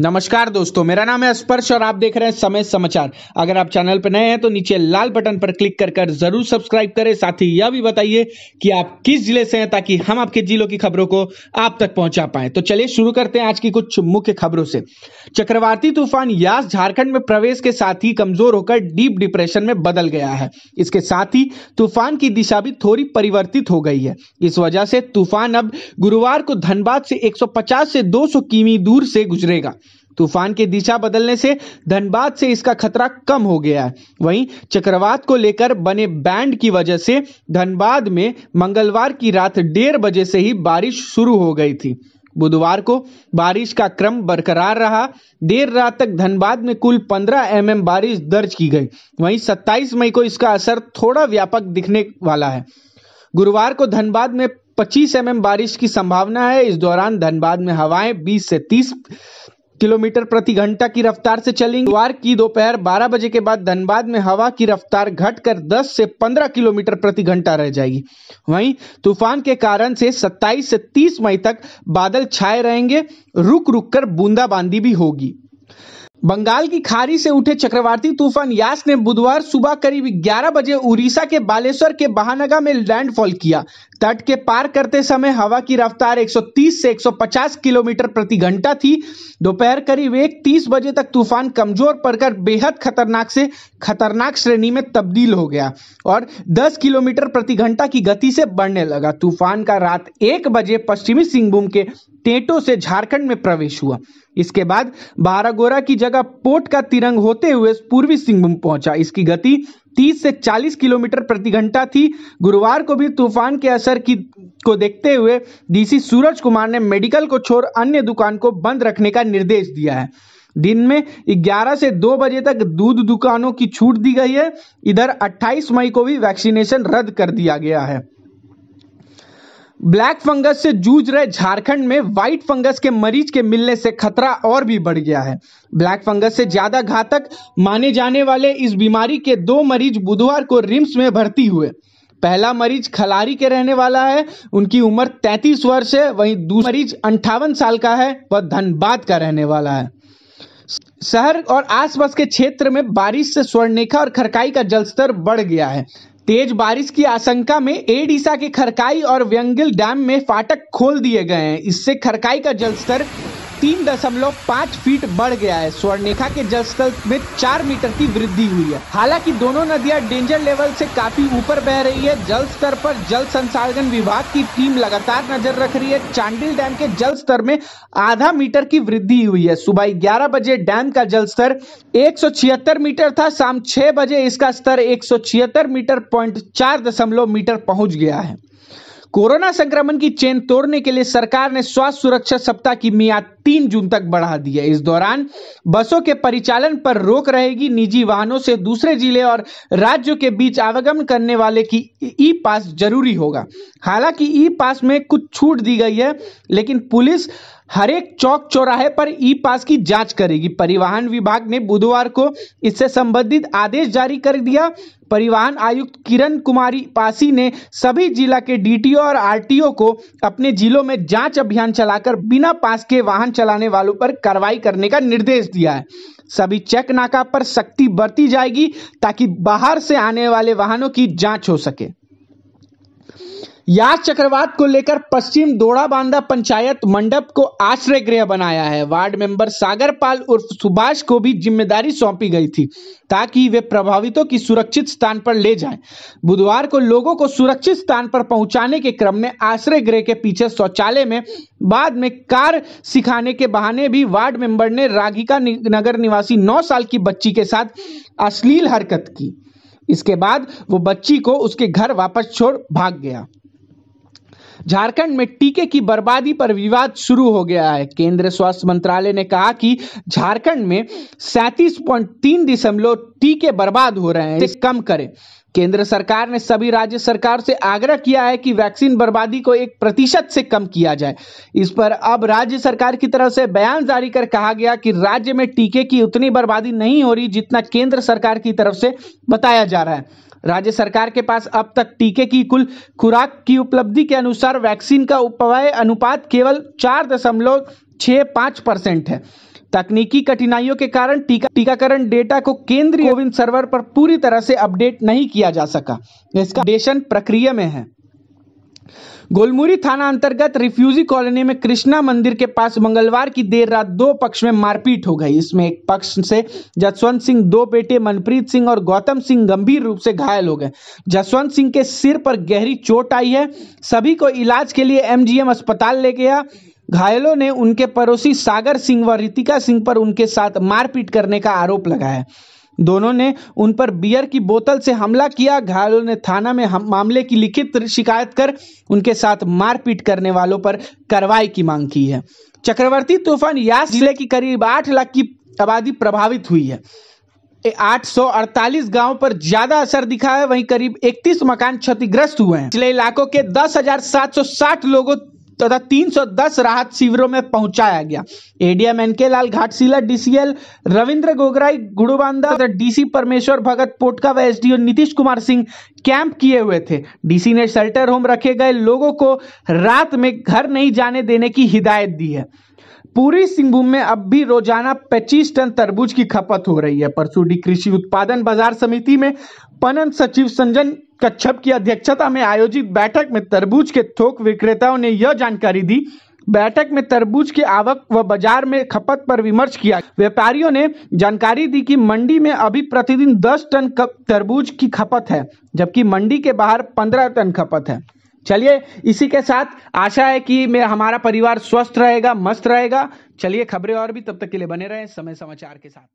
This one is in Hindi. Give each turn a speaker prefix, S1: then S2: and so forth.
S1: नमस्कार दोस्तों, मेरा नाम है स्पर्श और आप देख रहे हैं समय समाचार। अगर आप चैनल पर नए हैं तो नीचे लाल बटन पर क्लिक कर जरूर सब्सक्राइब करें। साथ ही यह भी बताइए कि आप किस जिले से हैं ताकि हम आपके जिलों की खबरों को आप तक पहुंचा पाएं। तो चलिए शुरू करते हैं आज की कुछ मुख्य खबरों से। चक्रवाती तूफान यास झारखंड में प्रवेश के साथ ही कमजोर होकर डीप डिप्रेशन में बदल गया है। इसके साथ ही तूफान की दिशा भी थोड़ी परिवर्तित हो गई है। इस वजह से तूफान अब गुरुवार को धनबाद से 150 से 200 किमी दूर से गुजरेगा। तूफान की दिशा बदलने से धनबाद से इसका खतरा कम हो गया है। वहीं चक्रवात को लेकर बने बैंड की वजह से धनबाद में मंगलवार की रात 1:30 बजे से ही बारिश शुरू हो गई थी। बुधवार को बारिश का क्रम बरकरार रहा। देर रात तक धनबाद में कुल 15 mm बारिश दर्ज की गई। वहीं 27 मई को इसका असर थोड़ा व्यापक दिखने वाला है। गुरुवार को धनबाद में 25 mm बारिश की संभावना है। इस दौरान धनबाद में हवाएं 20 से 30 किलोमीटर प्रति घंटा की रफ्तार से चलेंगी। गुरुवार की दोपहर 12 बजे के बाद धनबाद में हवा की रफ्तार घटकर 10 से 15 किलोमीटर प्रति घंटा रह जाएगी। वहीं तूफान के कारण से 27 से 30 मई तक बादल छाए रहेंगे। रुक रुक कर बूंदाबांदी भी होगी। बंगाल की खाड़ी से उठे चक्रवाती तूफान यास ने बुधवार सुबह करीब 11 बजे उड़ीसा के बालेश्वर के बहानगा में लैंडफॉल किया। तट के पार करते समय हवा की रफ्तार 130 से 150 किलोमीटर प्रति घंटा थी। दोपहर करीब 1:30 बजे तक तूफान कमजोर पड़कर बेहद खतरनाक से खतरनाक श्रेणी में तब्दील हो गया और 10 किलोमीटर प्रति घंटा की गति से बढ़ने लगा। तूफान का रात 1 बजे पश्चिमी सिंहभूम के टेटो से झारखंड में प्रवेश हुआ। इसके बाद बारागोरा की जगह पोर्ट का तिरंग होते हुए पूर्वी सिंहभूम पहुंचा। इसकी गति 30 से 40 किलोमीटर प्रति घंटा थी। गुरुवार को भी तूफान के असर को देखते हुए डीसी सूरज कुमार ने मेडिकल को छोड़ अन्य दुकान को बंद रखने का निर्देश दिया है। दिन में 11 से 2 बजे तक दूध दुकानों की छूट दी गई है। इधर 28 मई को भी वैक्सीनेशन रद्द कर दिया गया है। ब्लैक फंगस से जूझ रहे झारखंड में व्हाइट फंगस के मरीज के मिलने से खतरा और भी बढ़ गया है। ब्लैक फंगस से ज्यादा घातक माने जाने वाले इस बीमारी के 2 मरीज बुधवार को रिम्स में भर्ती हुए। पहला मरीज खलारी के रहने वाला है, उनकी उम्र 33 वर्ष है। वहीं दूसरा मरीज 58 साल का है, वह धनबाद का रहने वाला है। शहर और आसपास के क्षेत्र में बारिश से स्वर्णरेखा और खरकाई का जलस्तर बढ़ गया है। तेज बारिश की आशंका में एडिशा के खरकाई और व्यंगिल डैम में फाटक खोल दिए गए हैं। इससे खरकाई का जलस्तर 3.5 फीट बढ़ गया है। स्वर्णरेखा के जलस्तर में 4 मीटर की वृद्धि हुई है। हालांकि दोनों नदियां डेंजर लेवल से काफी ऊपर बह रही है। जल स्तर पर जल संसाधन विभाग की टीम लगातार नजर रख रही है। चांडिल डैम के जल स्तर में आधा मीटर की वृद्धि हुई है। सुबह 11 बजे डैम का जल स्तर 176 मीटर था। शाम 6 बजे इसका स्तर 176 मीटर 4 मीटर पहुंच गया है। कोरोना संक्रमण की चेन तोड़ने के लिए सरकार ने स्वास्थ्य सुरक्षा सप्ताह की मियाद 3 जून तक बढ़ा दी है। इस दौरान बसों के परिचालन पर रोक रहेगी। निजी वाहनों से दूसरे जिले और राज्यों के बीच आवागमन करने वाले की ई पास जरूरी होगा। हालांकि ई पास में कुछ छूट दी गई है, लेकिन पुलिस हर एक चौक चौराहे पर ई पास की जांच करेगी। परिवहन विभाग ने बुधवार को इससे संबंधित आदेश जारी कर दिया। परिवहन आयुक्त किरण कुमारी पासी ने सभी जिला के डीटीओ और आरटीओ को अपने जिलों में जांच अभियान चलाकर बिना पास के वाहन चलाने वालों पर कार्रवाई करने का निर्देश दिया है। सभी चेक नाका पर सख्ती बरती जाएगी ताकि बाहर से आने वाले वाहनों की जांच हो सके। यास चक्रवात को लेकर पश्चिम दोड़ाबांधा पंचायत मंडप को आश्रय गृह बनाया है। वार्ड मेंबर सागर पाल उर्फ सुभाष को भी जिम्मेदारी सौंपी गई थी ताकि वे प्रभावितों की सुरक्षित स्थान पर ले जाएं। बुधवार को लोगों को सुरक्षित स्थान पर पहुंचाने के क्रम में आश्रय गृह के पीछे शौचालय में बाद में कार सिखाने के बहाने भी वार्ड मेंबर ने राधिका नगर निवासी 9 साल की बच्ची के साथ अश्लील हरकत की। इसके बाद वो बच्ची को उसके घर वापस छोड़ भाग गया। झारखंड में टीके की बर्बादी पर विवाद शुरू हो गया है। केंद्रीय स्वास्थ्य मंत्रालय ने कहा कि झारखंड में 37.3 टीके बर्बाद हो रहे हैं, इसे कम करें। केंद्र सरकार ने सभी राज्य सरकार से आग्रह किया है कि वैक्सीन बर्बादी को 1% से कम किया जाए। इस पर अब राज्य सरकार की तरफ से बयान जारी कर कहा गया कि राज्य में टीके की उतनी बर्बादी नहीं हो रही जितना केंद्र सरकार की तरफ से बताया जा रहा है। राज्य सरकार के पास अब तक टीके की कुल खुराक की उपलब्धि के अनुसार वैक्सीन का उपव्यय अनुपात केवल 4.65% है। तकनीकी कठिनाइयों के कारण टीकाकरण डेटा को केंद्रीय कोविन सर्वर पर पूरी तरह से अपडेट नहीं किया जा सका। इसका अपडेशन प्रक्रिया में है। गोलमुरी थाना अंतर्गत रिफ्यूजी कॉलोनी में कृष्णा मंदिर के पास मंगलवार की देर रात दो पक्ष में मारपीट हो गई। इसमें एक पक्ष से जसवंत सिंह, दो बेटे मनप्रीत सिंह और गौतम सिंह गंभीर रूप से घायल हो गए। जसवंत सिंह के सिर पर गहरी चोट आई है। सभी को इलाज के लिए MGM अस्पताल ले गया। घायलों ने उनके पड़ोसी सागर सिंह व रितिका सिंह पर उनके साथ मारपीट करने का आरोप लगाया है। दोनों ने उन पर बियर की बोतल से हमला किया। घायलों ने थाना में मामले की लिखित शिकायत कर उनके साथ मारपीट करने वालों पर कार्रवाई की मांग की है। चक्रवर्ती तूफान यास जिले की करीब 8 लाख की आबादी प्रभावित हुई है। 848 गांव पर ज्यादा असर दिखा है। वहीं करीब 31 मकान क्षतिग्रस्त हुए हैं। पिछले इलाकों के 10,760 लोगों तथा 310 राहत शिविरों में पहुंचाया गया। एडीएम NK लाल घाटशिला, DCL रविंद्र गोगराई गुड़बांदा तथा DC परमेश्वर भगत पोटका व SDO नीतीश कुमार सिंह कैंप किए हुए थे। DC ने शेल्टर होम रखे गए लोगों को रात में घर नहीं जाने देने की हिदायत दी है। पूर्वी सिंहभूम में अब भी रोजाना 25 टन तरबूज की खपत हो रही है। परसुडी कृषि उत्पादन बाजार समिति में पणन सचिव संजन कच्छप की अध्यक्षता में आयोजित बैठक में तरबूज के थोक विक्रेताओं ने यह जानकारी दी। बैठक में तरबूज की आवक व बाजार में खपत पर विमर्श किया। व्यापारियों ने जानकारी दी कि मंडी में अभी प्रतिदिन 10 टन तरबूज की खपत है, जबकि मंडी के बाहर 15 टन खपत है। चलिए, इसी के साथ आशा है कि हमारा परिवार स्वस्थ रहेगा, मस्त रहेगा। चलिए, खबरें और भी, तब तक के लिए बने रहें समय समाचार के साथ।